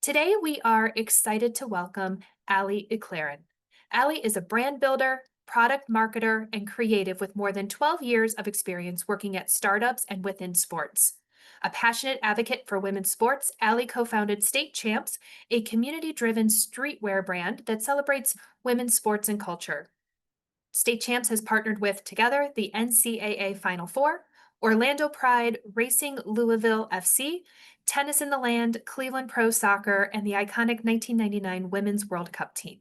Today, we are excited to welcome Ali Eclarin. Ali is a brand builder, product marketer, and creative with more than 12 years of experience working at startups and within sports. A passionate advocate for women's sports, Ali co founded State Champs, a community driven streetwear brand that celebrates women's sports and culture. State Champs has partnered with Together, the NCAA Final Four, Orlando Pride, Racing Louisville FC, Tennis in the Land, Cleveland Pro Soccer, and the iconic 1999 Women's World Cup team.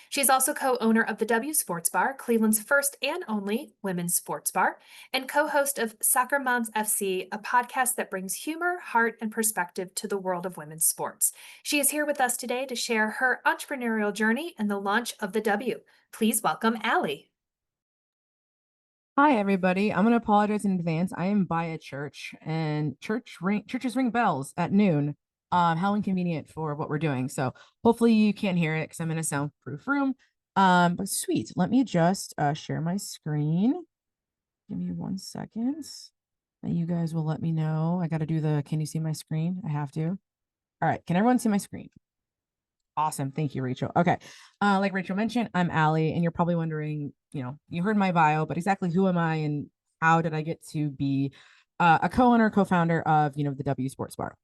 She's also co owner of the W Sports Bar, Cleveland's first and only women's sports bar, and co host of Soccer Moms FC, a podcast that brings humor, heart, and perspective to the world of women's sports. She is here with us today to share her entrepreneurial journey and the launch of the W. Please welcome Ali. Hi, everybody. I'm going to apologize in advance. I am by a church and churches ring bells at noon. How inconvenient for what we're doing. So hopefully you can't hear it because I'm in a soundproof room. But sweet. Let me just share my screen. Give me 1 second. And you guys will let me know. I got to do can you see my screen? I have to. All right. Can everyone see my screen? Awesome. Thank you, Rachel. Okay. Like Rachel mentioned, I'm Allie, and you're probably wondering, you heard my bio, but exactly who am I and how did I get to be a co-owner, co-founder of, the W Sports Bar?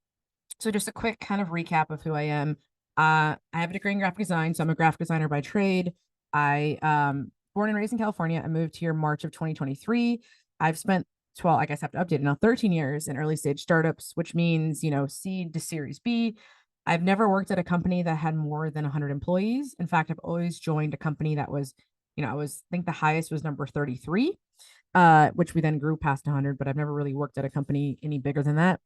So just a quick kind of recap of who I am. I have a degree in graphic design, so I'm a graphic designer by trade. I born and raised in California. I moved here March of 2023. I've spent 12, I guess I have to update it now, 13 years in early stage startups, which means, seed to Series B. I've never worked at a company that had more than 100 employees. In fact, I've always joined a company that was, I think the highest was number 33, which we then grew past 100, but I've never really worked at a company any bigger than that.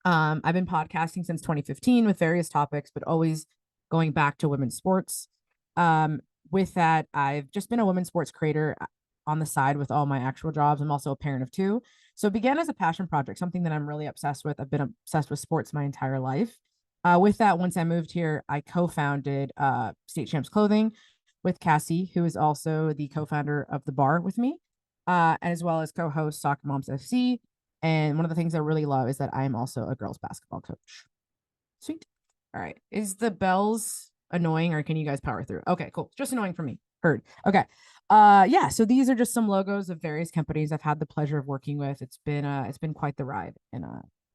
I've been podcasting since 2015 with various topics, but always going back to women's sports. With that, I've just been a women's sports creator on the side with all my actual jobs. I'm also a parent of two. So it began as a passion project, something that I'm really obsessed with. I've been obsessed with sports my entire life. With that, once I moved here, I co-founded State Champs Clothing with Cassie, who is also the co-founder of the bar with me, as well as co-host Soccer Moms FC. And one of the things I really love is that I am also a girls basketball coach. Sweet. All right. Is the bells annoying or can you guys power through? Okay, cool. Just annoying for me. Heard. Okay. Yeah, so these are just some logos of various companies I've had the pleasure of working with. It's been quite the ride. And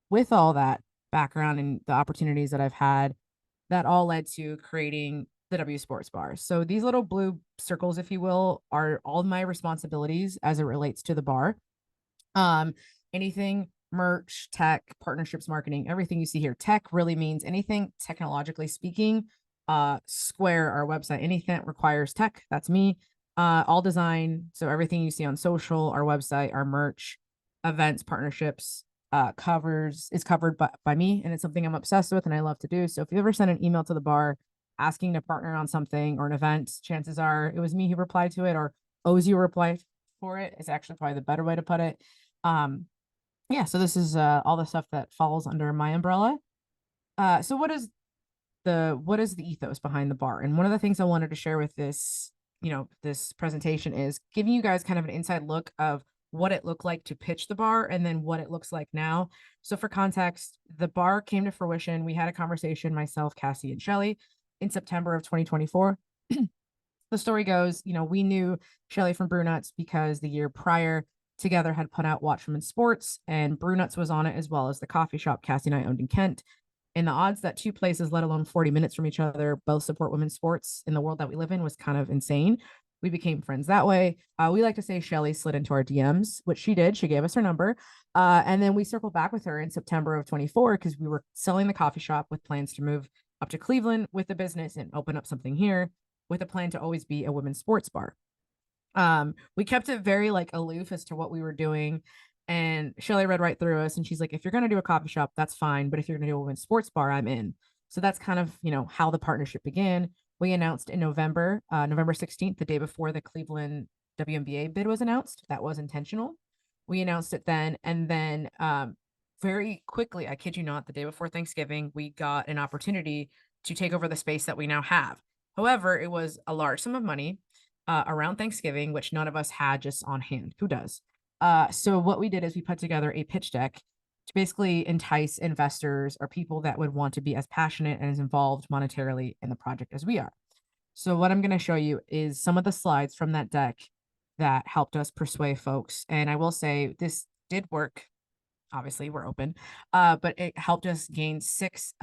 with all that background and the opportunities that I've had, that all led to creating the W Sports Bar. So these little blue circles, if you will, are all my responsibilities as it relates to the bar. Anything merch, tech, partnerships, marketing, everything you see here. Tech really means anything technologically speaking. Square, our website, anything that requires tech, that's me. All design. So everything you see on social, our website, our merch, events, partnerships, is covered by me, and it's something I'm obsessed with and I love to do. So if you ever send an email to the bar asking to partner on something or an event, chances are it was me who replied to it or owes you a reply for it. It's actually probably the better way to put it. Yeah, so this is all the stuff that falls under my umbrella. So what is the ethos behind the bar? And one of the things I wanted to share with this presentation is giving you guys kind of an inside look of what it looked like to pitch the bar and then what it looks like now. So for context, the bar came to fruition. We had a conversation, myself, Cassie, and Shelly, in September of 2024. The story goes, we knew Shelly from Brunuts because the year prior, Together had put out Watch Women's Sports, and Brunuts was on it, as well as the coffee shop Cassie and I owned in Kent. And the odds that two places, let alone 40 minutes from each other, both support women's sports in the world that we live in was kind of insane. We became friends that way. We like to say Shelly slid into our DMs, which she did. She gave us her number. And then we circled back with her in September of 24 because we were selling the coffee shop with plans to move up to Cleveland with the business and open up something here with a plan to always be a women's sports bar. We kept it very aloof as to what we were doing. And Shelly read right through us and she's like, if you're going to do a coffee shop, that's fine. But if you're going to do a women's sports bar, I'm in. So that's kind of, how the partnership began. We announced in November 16th, the day before the Cleveland WNBA bid was announced. That was intentional. We announced it then. And then very quickly, I kid you not, the day before Thanksgiving, we got an opportunity to take over the space that we now have. However, it was a large sum of money around Thanksgiving, which none of us had just on hand. Who does? So what we did is we put together a pitch deck to basically entice investors or people that would want to be as passionate and as involved monetarily in the project as we are. So what I'm going to show you is some of the slides from that deck that helped us persuade folks. And I will say this did work. Obviously, we're open, but it helped us gain six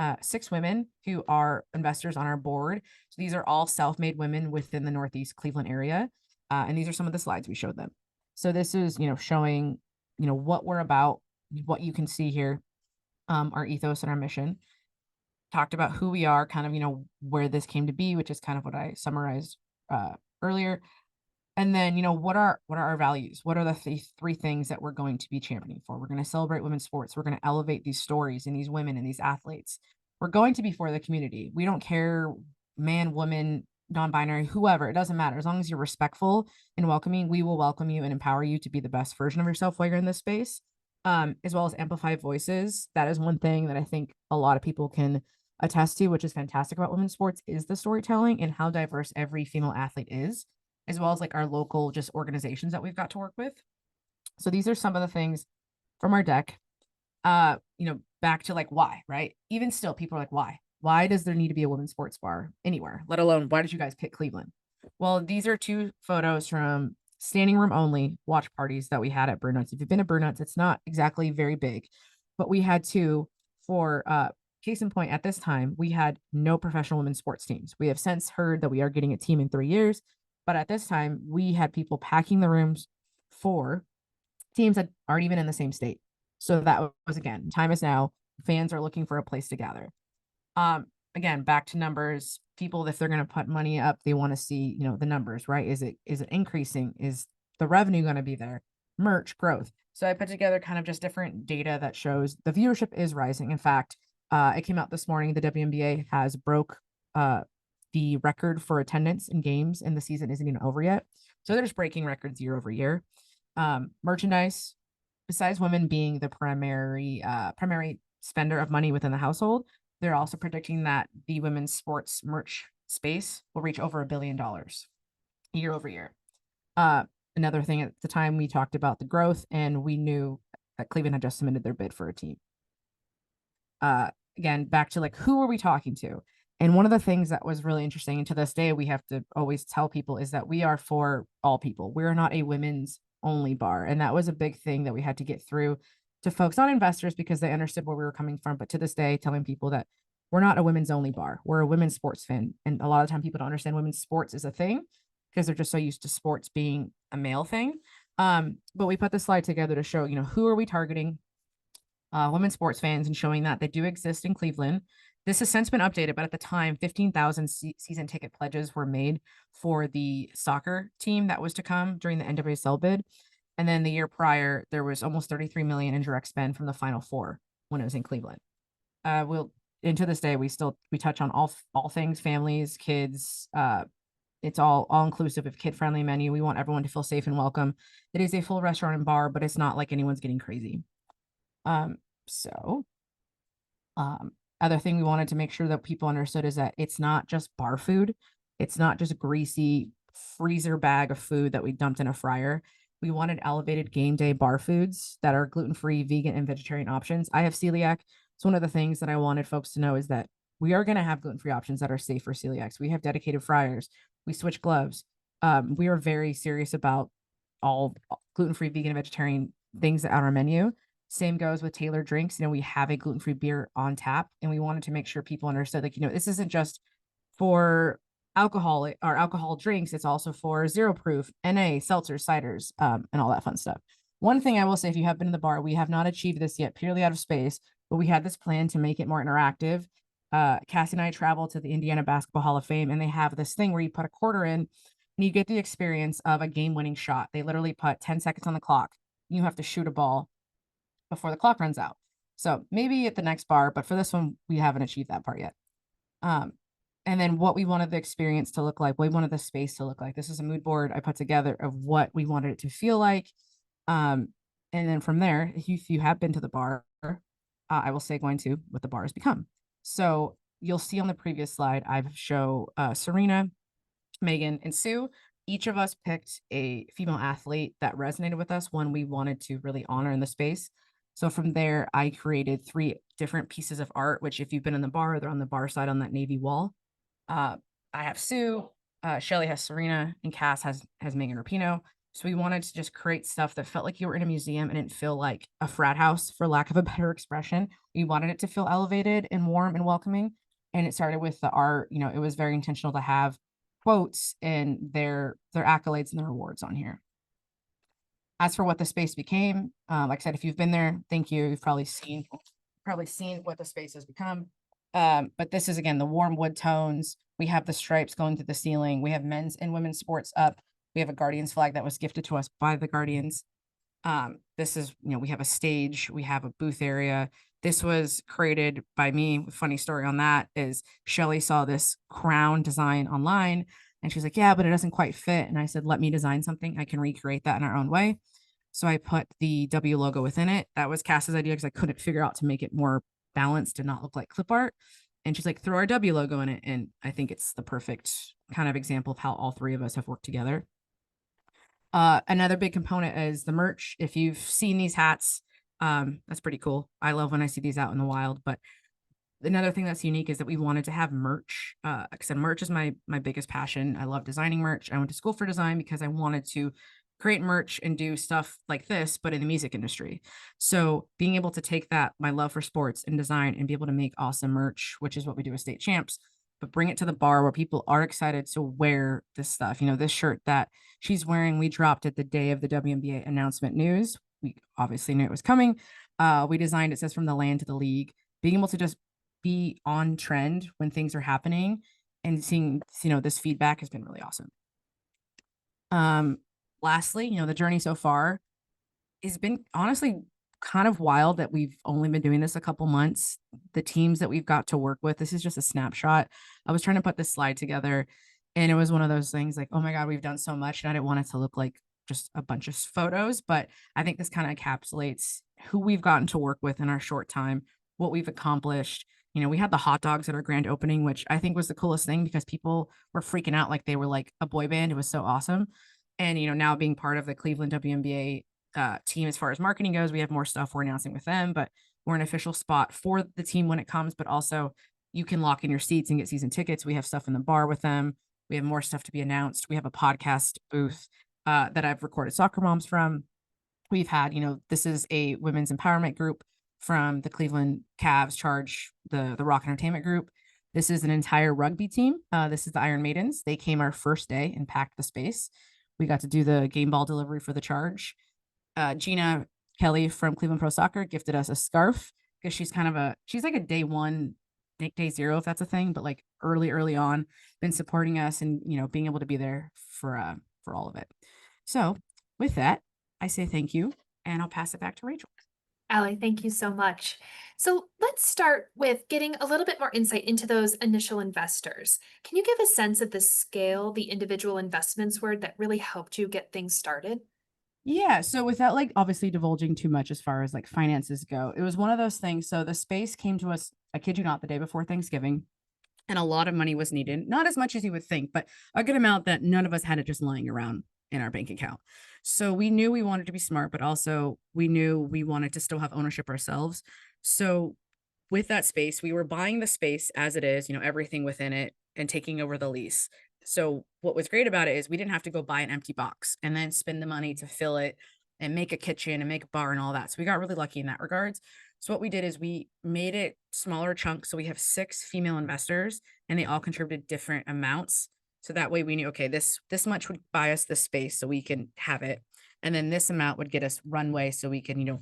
women who are investors on our board. So these are all self-made women within the Northeast Cleveland area, and these are some of the slides we showed them. So this is, showing, what we're about, what you can see here, our ethos and our mission. Talked about who we are, kind of, where this came to be, which is kind of what I summarized earlier. And then, what are our values? What are the three things that we're going to be championing for? We're going to celebrate women's sports. We're going to elevate these stories and these women and these athletes. We're going to be for the community. We don't care, man, woman, non-binary, whoever. It doesn't matter. As long as you're respectful and welcoming, we will welcome you and empower you to be the best version of yourself while you're in this space. As well as amplify voices. That is one thing that I think a lot of people can attest to, which is fantastic about women's sports, is the storytelling and how diverse every female athlete is, as well as like our local just organizations that we've got to work with. So these are some of the things from our deck. Back to like why, right? Even still, people are like, why? Why does there need to be a women's sports bar anywhere, let alone why did you guys pick Cleveland? Well, these are two photos from standing room only watch parties that we had at Brunette's. If you've been to Brunette's, it's not exactly very big, but we had two for case in point, at this time, we had no professional women's sports teams. We have since heard that we are getting a team in 3 years, but at this time, we had people packing the rooms for teams that aren't even in the same state. So that was, again, time is now. Fans are looking for a place to gather. Again, back to numbers. People, if they're going to put money up, they want to see, the numbers, right? Is it increasing? Is the revenue going to be there? Merch growth. So I put together kind of just different data that shows the viewership is rising. In fact, it came out this morning. The WNBA has broke the record for attendance in games, and the season isn't even over yet. So they're just breaking records year over year. Merchandise, besides women being the primary spender of money within the household, they're also predicting that the women's sports merch space will reach over $1 billion year over year. Another thing, at the time we talked about the growth, and we knew that Cleveland had just submitted their bid for a team. Again, back to like, who are we talking to? And one of the things that was really interesting, and to this day, we have to always tell people, is that we are for all people. We're not a women's only bar. And that was a big thing that we had to get through to folks, not investors, because they understood where we were coming from. But to this day, telling people that we're not a women's only bar. We're a women's sports fan. And a lot of the time people don't understand women's sports is a thing because they're just so used to sports being a male thing. But we put this slide together to show, who are we targeting? Women's sports fans, and showing that they do exist in Cleveland. This has since been updated, but at the time, 15,000 season ticket pledges were made for the soccer team that was to come during the NWSL bid. And then the year prior, there was almost 33 million in direct spend from the Final Four when it was in Cleveland. And to this day, we touch on all things families, kids. It's all inclusive of kid friendly menu. We want everyone to feel safe and welcome. It is a full restaurant and bar, but it's not like anyone's getting crazy. So other thing we wanted to make sure that people understood is that it's not just bar food. It's not just a greasy freezer bag of food that we dumped in a fryer. We wanted elevated game day bar foods that are gluten-free, vegan, and vegetarian options. I have celiac. So one of the things that I wanted folks to know is that we are going to have gluten-free options that are safe for celiacs. We have dedicated fryers. We switch gloves. We are very serious about all gluten-free, vegan, and vegetarian things on our menu. Same goes with tailored drinks. We have a gluten-free beer on tap, and we wanted to make sure people understood, like, this isn't just for alcohol or alcohol drinks. It's also for zero proof, NA, seltzers, ciders, and all that fun stuff. One thing I will say, if you have been in the bar, we have not achieved this yet, purely out of space, but we had this plan to make it more interactive. Cassie and I traveled to the Indiana Basketball Hall of Fame, and they have this thing where you put a quarter in and you get the experience of a game-winning shot. They literally put 10 seconds on the clock. You have to shoot a ball before the clock runs out. So maybe at the next bar, but for this one, we haven't achieved that part yet. And then what we wanted the experience to look like, what we wanted the space to look like. This is a mood board I put together of what we wanted it to feel like. And then from there, if you have been to the bar, I will say going to what the bar has become. So you'll see on the previous slide, I've show Serena, Megan, and Sue. Each of us picked a female athlete that resonated with us, one we wanted to really honor in the space. So from there, I created 3 different pieces of art, which if you've been in the bar, they're on the bar side on that navy wall. Uh, I have Sue, Shelly has Serena, and Cass has Megan Rapinoe. So we wanted to just create stuff that felt like you were in a museum and didn't feel like a frat house, for lack of a better expression. We wanted it to feel elevated and warm and welcoming. And it started with the art. It was very intentional to have quotes and their accolades and their awards on here. As for what the space became, like I said, if you've been there, thank you. You've probably seen what the space has become. But this is again the warm wood tones. We have the stripes going through the ceiling. We have men's and women's sports up. We have a Guardians flag that was gifted to us by the Guardians. This is, we have a stage, we have a booth area. This was created by me. Funny story on that is Shelly saw this crown design online and she's like, yeah, but it doesn't quite fit. And I said, let me design something. I can recreate that in our own way. So I put the W logo within it. That was Cass's idea because I couldn't figure out to make it more balanced and not look like clip art. And she's like, throw our W logo in it. And I think it's the perfect kind of example of how all 3 of us have worked together. Another big component is the merch. If you've seen these hats, that's pretty cool. I love when I see these out in the wild, but another thing that's unique is that we wanted to have merch. Like I said, merch is my biggest passion. I love designing merch. I went to school for design because I wanted to create merch and do stuff like this, but in the music industry. So being able to take that, my love for sports and design, and be able to make awesome merch, which is what we do with State Champs, but bring it to the bar where people are excited to wear this stuff. This shirt that she's wearing, we dropped it the day of the WNBA announcement news. We obviously knew it was coming. We designed, it says from the land to the league, being able to just be on trend when things are happening and seeing, this feedback has been really awesome. Lastly, the journey so far has been honestly kind of wild that we've only been doing this a couple months. The teams that we've got to work with, this is just a snapshot. I was trying to put this slide together and it was one of those things like, oh my God, we've done so much. And I didn't want it to look like just a bunch of photos, but I think this kind of encapsulates who we've gotten to work with in our short time, what we've accomplished. We had the hot dogs at our grand opening, which I think was the coolest thing because people were freaking out like they were like a boy band. It was so awesome. And, now being part of the Cleveland WNBA team as far as marketing goes, we have more stuff we're announcing with them, but we're an official spot for the team when it comes, but also you can lock in your seats and get season tickets. We have stuff in the bar with them. We have more stuff to be announced. We have a podcast booth that I've recorded soccer moms from. We've had, this is a women's empowerment group from the Cleveland Cavs charge, the Rock Entertainment Group. This is an entire rugby team. This is the Iron Maidens. They came our first day and packed the space. We got to do the game ball delivery for the charge. Gina Kelly from Cleveland Pro Soccer gifted us a scarf because she's like a day one, day zero, if that's a thing, but like early on, been supporting us and, being able to be there for all of it. So with that, I say thank you and I'll pass it back to Rachel. Allie, thank you so much. So let's start with getting a little bit more insight into those initial investors. Can you give a sense of the scale the individual investments were that really helped you get things started? Yeah, so without like obviously divulging too much as far as like finances go, it was one of those things. So the space came to us, I kid you not, the day before Thanksgiving, and a lot of money was needed. Not as much as you would think, but a good amount that none of us had it just lying around in our bank account. So we knew we wanted to be smart, but also we knew we wanted to still have ownership ourselves. So with that space, we were buying the space as it is, everything within it and taking over the lease. So what was great about it is we didn't have to go buy an empty box and then spend the money to fill it and make a kitchen and make a bar and all that. So we got really lucky in that regards. So what we did is we made it smaller chunks. So we have 6 female investors and they all contributed different amounts. So that way we knew, okay, this much would buy us this space so we can have it. And then this amount would get us runway so we can,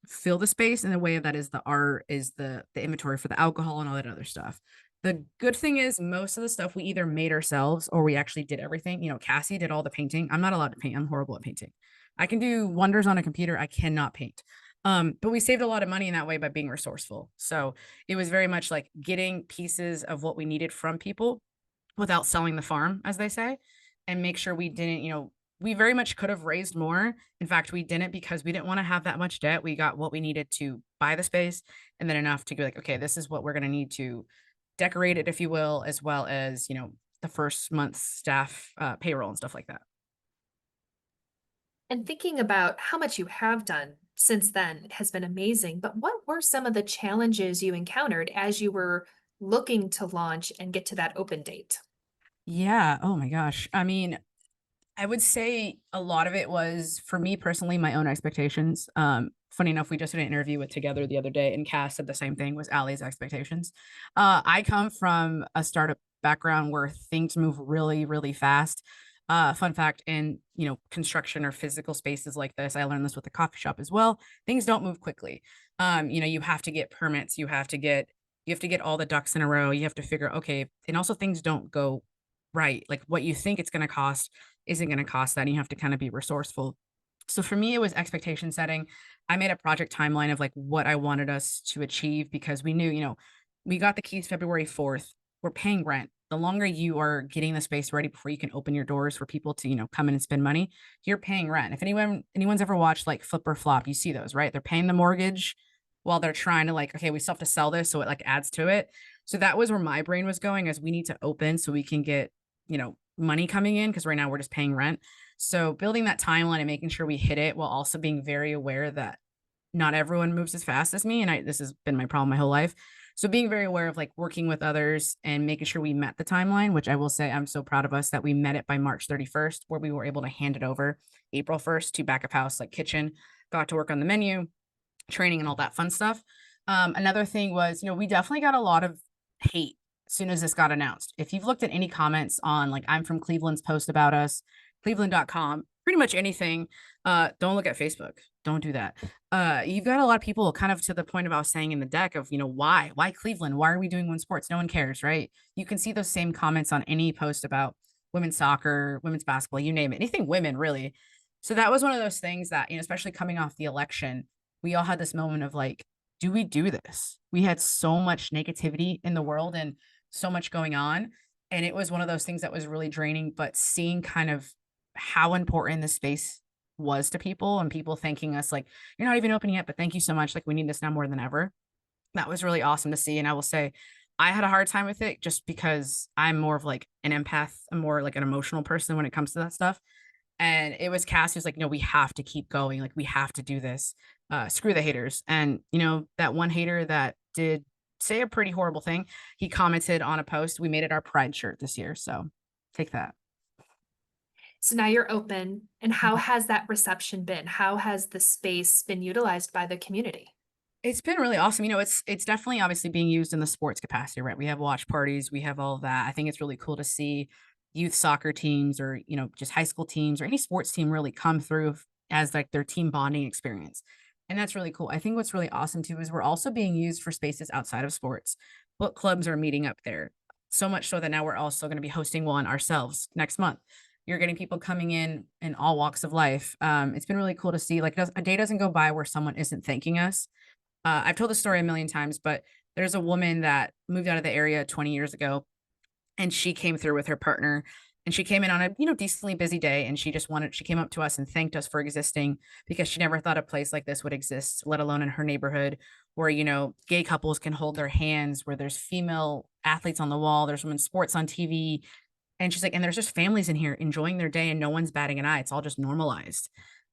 fill the space in a way that is the art, is the inventory for the alcohol and all that other stuff. The good thing is most of the stuff we either made ourselves or we actually did everything. Cassie did all the painting. I'm not allowed to paint. I'm horrible at painting. I can do wonders on a computer. I cannot paint. But we saved a lot of money in that way by being resourceful. So it was very much like getting pieces of what we needed from people without selling the farm, as they say, and make sure we didn't, we very much could have raised more. In fact, we didn't because we didn't want to have that much debt. We got what we needed to buy the space and then enough to go like, okay, this is what we're going to need to decorate it, if you will, as well as, the first month's staff payroll and stuff like that. And thinking about how much you have done since then has been amazing. But what were some of the challenges you encountered as you were looking to launch and get to that open date? Yeah. Oh my gosh. I mean, I would say a lot of it was for me personally, my own expectations. Funny enough, we just did an interview with Together the other day, and Cass said the same thing was Allie's expectations. I come from a startup background where things move really, really fast. Fun fact, in construction or physical spaces like this, I learned this with the coffee shop as well. Things don't move quickly. You have to get permits, you have to get all the ducks in a row. You have to figure, okay, and also things don't go right. Like what you think it's going to cost isn't going to cost that. And you have to kind of be resourceful. So for me, it was expectation setting. I made a project timeline of like what I wanted us to achieve because we knew, we got the keys February 4th. We're paying rent. The longer you are getting the space ready before you can open your doors for people to, come in and spend money, you're paying rent. If anyone's ever watched like Flip or Flop, you see those, right? They're paying the mortgage while they're trying to like, okay, we still have to sell this. So it like adds to it. So that was where my brain was going as we need to open so we can get, money coming in because right now we're just paying rent. So building that timeline and making sure we hit it while also being very aware that not everyone moves as fast as me. And this has been my problem my whole life. So being very aware of like working with others and making sure we met the timeline, which I will say I'm so proud of us that we met it by March 31st, where we were able to hand it over April 1st to back of house, like kitchen, got to work on the menu, training and all that fun stuff. Another thing was, we definitely got a lot of hate as soon as this got announced. If you've looked at any comments on like I'm from Cleveland's post about us, cleveland.com, pretty much anything, don't look at Facebook. Don't do that. You've got a lot of people kind of to the point of I was saying in the deck of, why Cleveland? Why are we doing one sports? No one cares, right? You can see those same comments on any post about women's soccer, women's basketball, you name it, anything women really. So that was one of those things that, especially coming off the election, we all had this moment of like, do we do this? We had so much negativity in the world and so much going on. And it was one of those things that was really draining, but seeing kind of how important the space was to people and people thanking us, like, you're not even open yet, but thank you so much. Like, we need this now more than ever. That was really awesome to see. And I will say, I had a hard time with it just because I'm more of like an empath, I'm more like an emotional person when it comes to that stuff. And it was Cass who's like, "No, we have to keep going. Like, we have to do this. Screw the haters." And, that one hater that did say a pretty horrible thing, he commented on a post. We made it our pride shirt this year. So take that. So now you're open, and how has that reception been? How has the space been utilized by the community? It's been really awesome. It's definitely obviously being used in the sports capacity, right? We have watch parties, we have all of that. I think it's really cool to see youth soccer teams or, just high school teams or any sports team really come through as like their team bonding experience. And that's really cool. I think what's really awesome too is we're also being used for spaces outside of sports. Book clubs are meeting up there. So much so that now we're also going to be hosting one ourselves next month. You're getting people coming in all walks of life. It's been really cool to see. Like, a day doesn't go by where someone isn't thanking us. I've told the story a million times, but there's a woman that moved out of the area 20 years ago, and she came through with her partner, and she came in on a, decently busy day, and she came up to us and thanked us for existing because she never thought a place like this would exist, let alone in her neighborhood where, gay couples can hold their hands, where there's female athletes on the wall, there's women's sports on TV. And she's like, and there's just families in here enjoying their day and no one's batting an eye. It's all just normalized.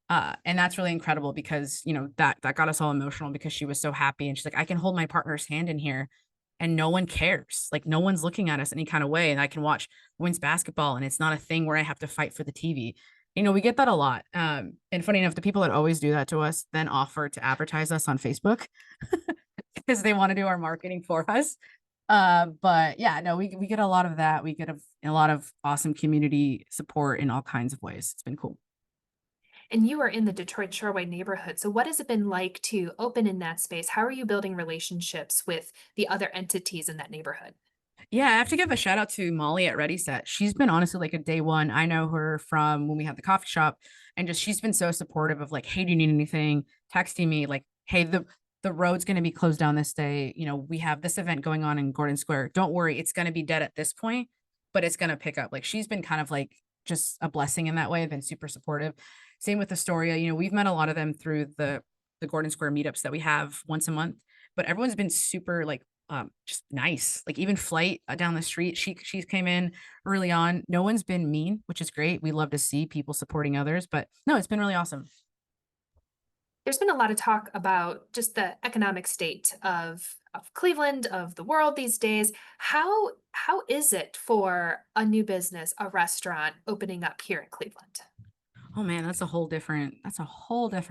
And that's really incredible because, that got us all emotional because she was so happy. And she's like, I can hold my partner's hand in here and no one cares. Like, no one's looking at us any kind of way. And I can watch women's basketball and it's not a thing where I have to fight for the TV. We get that a lot. And funny enough, the people that always do that to us then offer to advertise us on Facebook because they want to do our marketing for us. But yeah, no, we get a lot of that. We get a lot of awesome community support in all kinds of ways. It's been cool. And you are in the Detroit Shoreway neighborhood. So, what has it been like to open in that space? How are you building relationships with the other entities in that neighborhood? Yeah, I have to give a shout out to Molly at Ready Set. She's been honestly like a day one. I know her from when we had the coffee shop, and just she's been so supportive of like, hey, do you need anything? Texting me like, hey, the road's going to be closed down this day. We have this event going on in Gordon Square. Don't worry, it's going to be dead at this point, but it's going to pick up. Like, she's been kind of like just a blessing in that way. Been super supportive. Same with Astoria. We've met a lot of them through the Gordon Square meetups that we have once a month, but everyone's been super like just nice. Like, even Flight down the street, she came in early on. No one's been mean, which is great. We love to see people supporting others, but no, it's been really awesome. There's been a lot of talk about just the economic state of Cleveland, of the world these days. How is it for a new business, a restaurant opening up here in Cleveland? Oh man, that's a whole different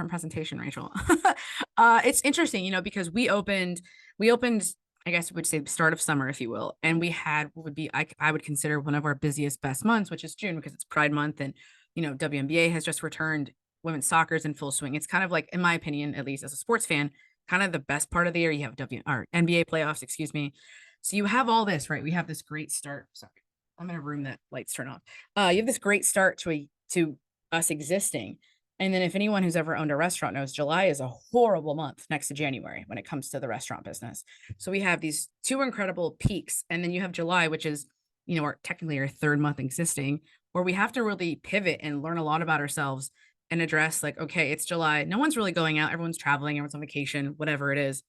presentation, Rachel. It's interesting, because we opened, I guess we would say the start of summer, if you will, and we had what would be I would consider one of our busiest, best months, which is June because it's Pride Month, and WNBA has just returned. Women's soccer is in full swing. It's kind of like, in my opinion, at least as a sports fan, kind of the best part of the year. You have W or NBA playoffs, excuse me. So you have all this, right? We have this great start. Sorry, I'm in a room that lights turn off. You have this great start to us existing. And then if anyone who's ever owned a restaurant knows, July is a horrible month next to January when it comes to the restaurant business. So we have these two incredible peaks. And then you have July, which is, our technically our third month existing, where we have to really pivot and learn a lot about ourselves and address like, okay, it's July. No one's really going out. Everyone's traveling, everyone's on vacation, whatever it is.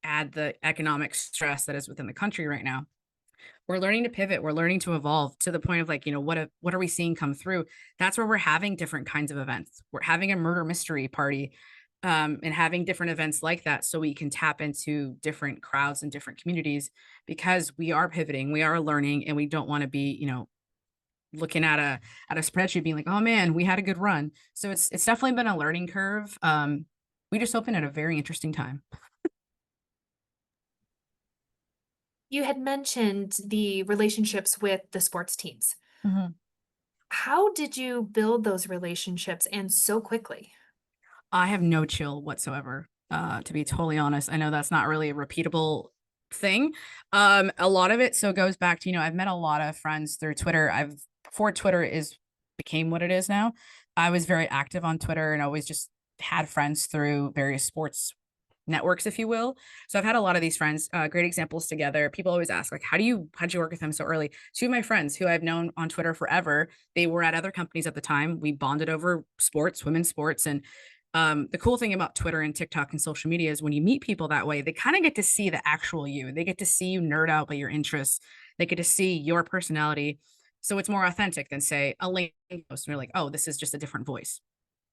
Add the economic stress that is within the country right now. We're learning to pivot, we're learning to evolve to the point of like, what are we seeing come through? That's where we're having different kinds of events. We're having a murder mystery party, and having different events like that so we can tap into different crowds and different communities because we are pivoting, we are learning, and we don't want to be, looking at a spreadsheet being like, oh man, we had a good run. So it's definitely been a learning curve. We just opened at a very interesting time. You had mentioned the relationships with the sports teams. Mhm. How did you build those relationships and so quickly? I have no chill whatsoever, to be totally honest. I know that's not really a repeatable thing. A lot of it so goes back to, I've met a lot of friends through Twitter. Before Twitter is became what it is now, I was very active on Twitter and always just had friends through various sports networks, if you will. So I've had a lot of these friends, great examples together. People always ask, like, how'd you work with them so early? Two of my friends who I've known on Twitter forever, they were at other companies at the time. We bonded over sports, women's sports. And the cool thing about Twitter and TikTok and social media is when you meet people that way, they kind of get to see the actual you. They get to see you nerd out by your interests. They get to see your personality. So it's more authentic than say a link post and you're like, oh, this is just a different voice.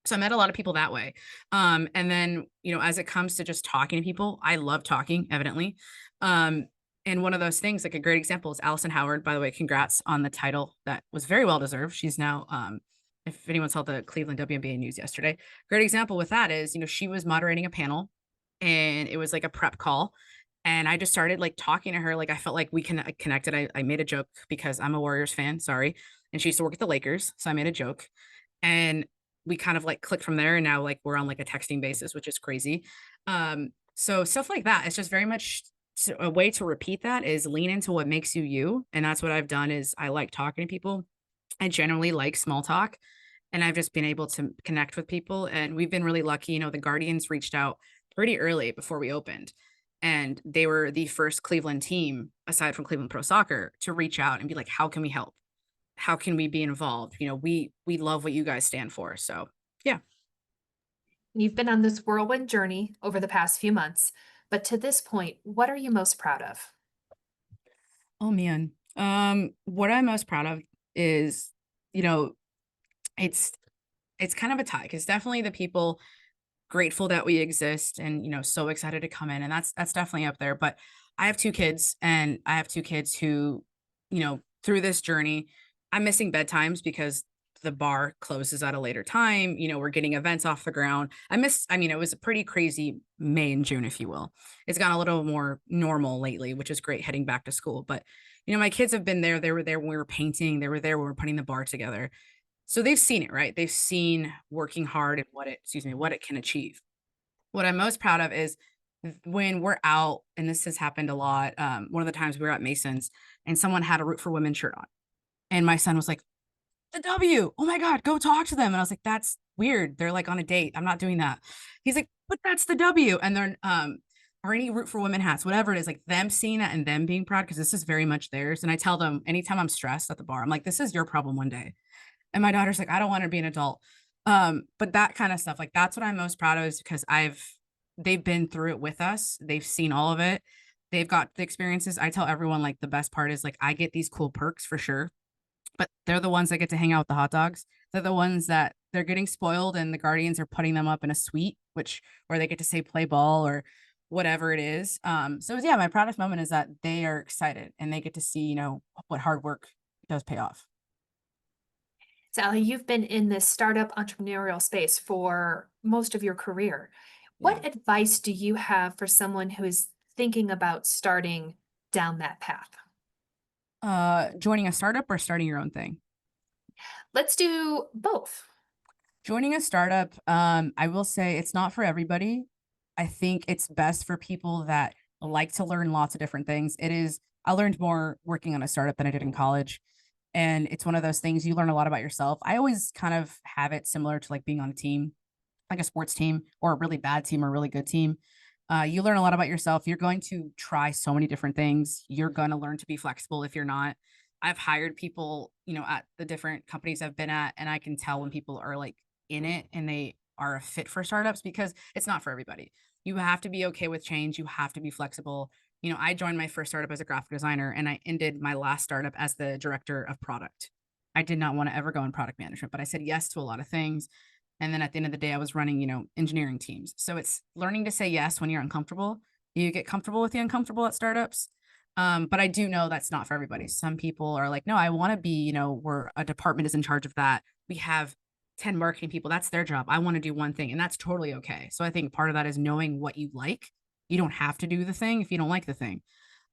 So I met a lot of people that way. And then, as it comes to just talking to people, I love talking, evidently. Um, and one of those things, like a great example is Allison Howard, by the way, congrats on the title that was very well deserved. She's now, if anyone saw the Cleveland WNBA news yesterday, great example with that is, she was moderating a panel and it was like a prep call. And I just started like talking to her. Like I felt like I connected. I made a joke because I'm a Warriors fan, sorry. And she used to work at the Lakers. So I made a joke. And we kind of like clicked from there. And now like we're on like a texting basis, which is crazy. So stuff like that. It's just very much a way to repeat that is lean into what makes you you. And that's what I've done is I like talking to people. I generally like small talk. And I've just been able to connect with people. And we've been really lucky. The Guardians reached out pretty early before we opened. And they were the first Cleveland team, aside from Cleveland Pro Soccer, to reach out and be like, how can we help? How can we be involved? We love what you guys stand for. So yeah. You've been on this whirlwind journey over the past few months, but to this point, what are you most proud of? Oh man. What I'm most proud of is, you know, it's it's kind of a tie because definitely the people grateful that we exist and so excited to come in and that's definitely up there. But I have two kids and I have two kids who, through this journey, I'm missing bedtimes because the bar closes at a later time. We're getting events off the ground. It was a pretty crazy May and June, if you will. It's gone a little more normal lately, which is great heading back to school. But my kids have been there. They were there when we were painting, they were there when we were putting the bar together. So they've seen it, right? They've seen working hard and what it can achieve. What I'm most proud of is when we're out, and this has happened a lot. One of the times we were at Mason's and someone had a Root for Women shirt on. And my son was like, the W, oh my God, go talk to them. And I was like, that's weird. They're like on a date. I'm not doing that. He's like, but that's the W. And they're, or any Root for Women hats, whatever it is, like them seeing that and them being proud, because this is very much theirs. And I tell them anytime I'm stressed at the bar, I'm like, this is your problem one day. And my daughter's like, I don't want to be an adult. But that kind of stuff, like that's what I'm most proud of is because they've been through it with us. They've seen all of it. They've got the experiences. I tell everyone like the best part is like I get these cool perks for sure, but they're the ones that get to hang out with the hot dogs. They're the ones that they're getting spoiled and the Guardians are putting them up in a suite, which where they get to say play ball or whatever it is. So yeah, my proudest moment is that they are excited and they get to see, what hard work does pay off. Sally, you've been in this startup entrepreneurial space for most of your career. Yeah. What advice do you have for someone who is thinking about starting down that path? Joining a startup or starting your own thing? Let's do both. Joining a startup, I will say it's not for everybody. I think it's best for people that like to learn lots of different things. I learned more working on a startup than I did in college. And it's one of those things you learn a lot about yourself. I always kind of have it similar to like being on a team, like a sports team or a really bad team or a really good team. You learn a lot about yourself. You're going to try so many different things. You're going to learn to be flexible if you're not. I've hired people, at the different companies I've been at, and I can tell when people are like in it and they are a fit for startups because it's not for everybody. You have to be okay with change. You have to be flexible. I joined my first startup as a graphic designer and I ended my last startup as the director of product. I did not want to ever go in product management, but I said yes to a lot of things. And then at the end of the day, I was running, engineering teams. So it's learning to say yes when you're uncomfortable. You get comfortable with the uncomfortable at startups. But I do know that's not for everybody. Some people are like, no, I want to be, where a department is in charge of that. We have 10 marketing people. That's their job. I want to do one thing, and that's totally okay. So I think part of that is knowing what you like. You don't have to do the thing if you don't like the thing.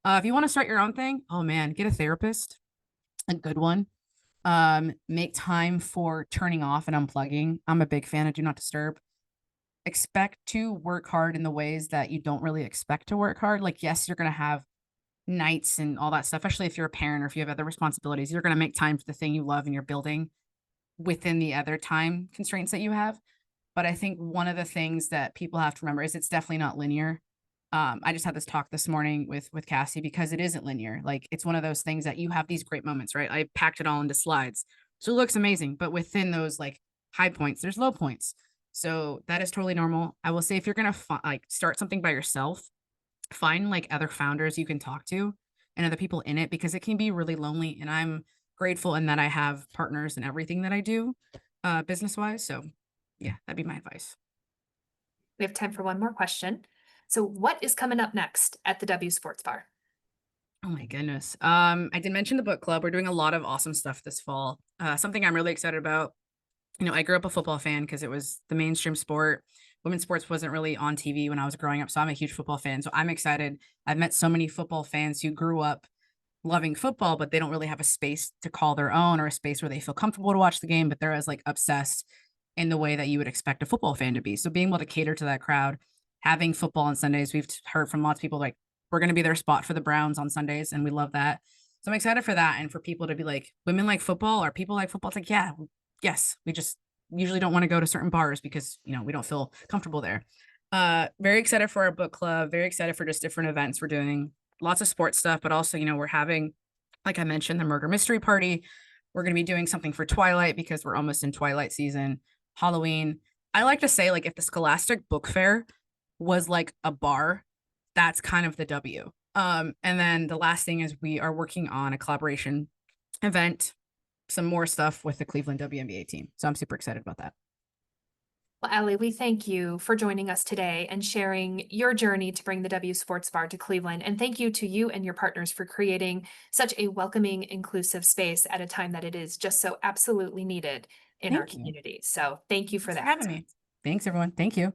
If you want to start your own thing, oh man, get a therapist, a good one. Make time for turning off and unplugging. I'm a big fan of do not disturb. Expect to work hard in the ways that you don't really expect to work hard. Like, yes, you're going to have nights and all that stuff, especially if you're a parent or if you have other responsibilities. You're going to make time for the thing you love and you're building within the other time constraints that you have. But I think one of the things that people have to remember is it's definitely not linear. I just had this talk this morning with Cassie because it isn't linear. Like it's one of those things that you have these great moments, right? I packed it all into slides. So it looks amazing, but within those like high points, there's low points. So that is totally normal. I will say if you're going to like start something by yourself, find like other founders you can talk to and other people in it because it can be really lonely and I'm grateful in that I have partners in everything that I do business wise. So yeah, that'd be my advice. We have time for one more question. So, what is coming up next at the W Sports Bar? Oh my goodness. I did mention the book club. We're doing a lot of awesome stuff this fall. Something I'm really excited about. I grew up a football fan because it was the mainstream sport. Women's sports wasn't really on TV when I was growing up, so I'm a huge football fan. So I'm excited. I've met so many football fans who grew up loving football, but they don't really have a space to call their own or a space where they feel comfortable to watch the game, but they're as like obsessed in the way that you would expect a football fan to be. So being able to cater to that crowd, having football on Sundays, we've heard from lots of people like we're going to be their spot for the Browns on Sundays, and we love that. So I'm excited for that, and for people to be like, women like football or people like football. It's like, yeah, yes, we just usually don't want to go to certain bars because we don't feel comfortable there. Very excited for our book club. Very excited for just different events we're doing. Lots of sports stuff, but also we're having, like I mentioned, the murder mystery party. We're going to be doing something for Twilight because we're almost in Twilight season. Halloween. I like to say, like, if the Scholastic Book Fair was like a bar, that's kind of the W. And then the last thing is we are working on a collaboration event, some more stuff with the Cleveland WNBA team. So I'm super excited about that. Well, Allie, we thank you for joining us today and sharing your journey to bring the W Sports Bar to Cleveland. And thank you to you and your partners for creating such a welcoming, inclusive space at a time that it is just so absolutely needed in our Thank you. community. So thank you for Thanks for that. having me. Thanks, everyone. Thank you.